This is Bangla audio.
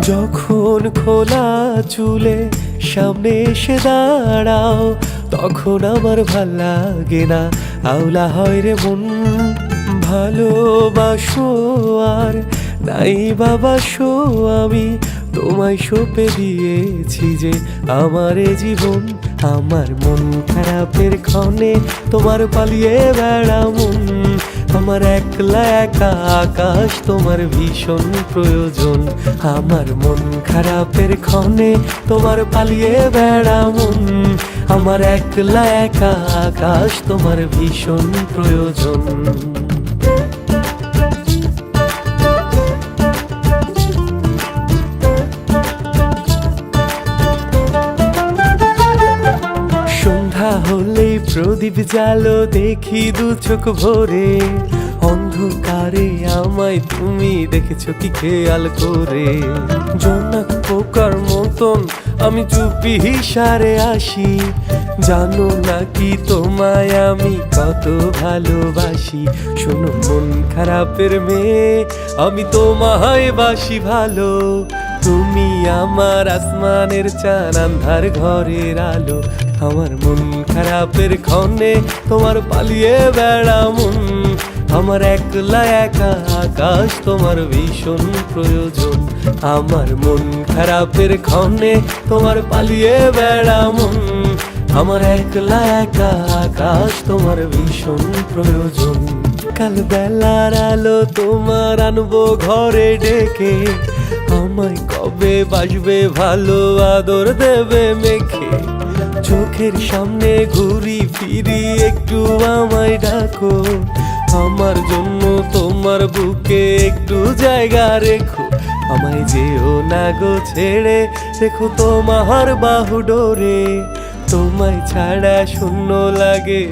যখন খোলা চুলে সামনে এসে দাঁড়াও, তখন আমার ভাল লাগে না, আউলা হয় রে মন। ভালোবাসো আর নাই বাবাসো, আমি তোমায় সঁপে দিয়েছি যে আমার এ জীবন। আমার মন খারাপের ক্ষণে তোমার পালিয়ে বেড়া মন, আমার একলা একা আকাশ তোমার ভীষণ প্রয়োজন। আমার মন খারাপের ক্ষণে তোমার পালিয়ে বেড়া মন, আমার একলা একা আকাশ তোমার ভীষণ প্রয়োজন। সন্ধ্যা হলেই প্রদীপ জালো দেখি দু চোখ ভরে, অন্ধকারে আমায় তুমি দেখেছো কি খেয়াল করে? জোনাক পোকার মতন আমি চুপি হিসারে আসি, জানো নাকি তোমায় আমি কত ভালোবাসি। শোনো মন খারাপের মেয়ে, আমি তোমায় বাসি ভালো, তুমি আমার আসমানের চাঁদ আন্ধার ঘরের আলো। আমার মন খারাপের ক্ষণে তোমার পালিয়ে বেড়া মন, আমার একলা একা আকাশ তোমার ভীষণ প্রয়োজন। আমার মন খারাপের ক্ষণে তোমার পালিয়ে বেড়া মন, আমার একলা একা আকাশ তোমার ভীষণ প্রয়োজন। কাল বেলার আলো তোমার আনবো ঘরে ডেকে, আমায় কবে বাসবে ভালো আদর দেবে মেখে। চোখের সামনে ঘুরি ফিরি একটু আমায় ডাকো, আমার জন্য তোমার বুকে একটু জায়গা রেখো। আমায় যেও না গো ছেড়ে, রেখো তোমার বাহু ডোরে, তোমায় ছাড়া শূন্য লাগে।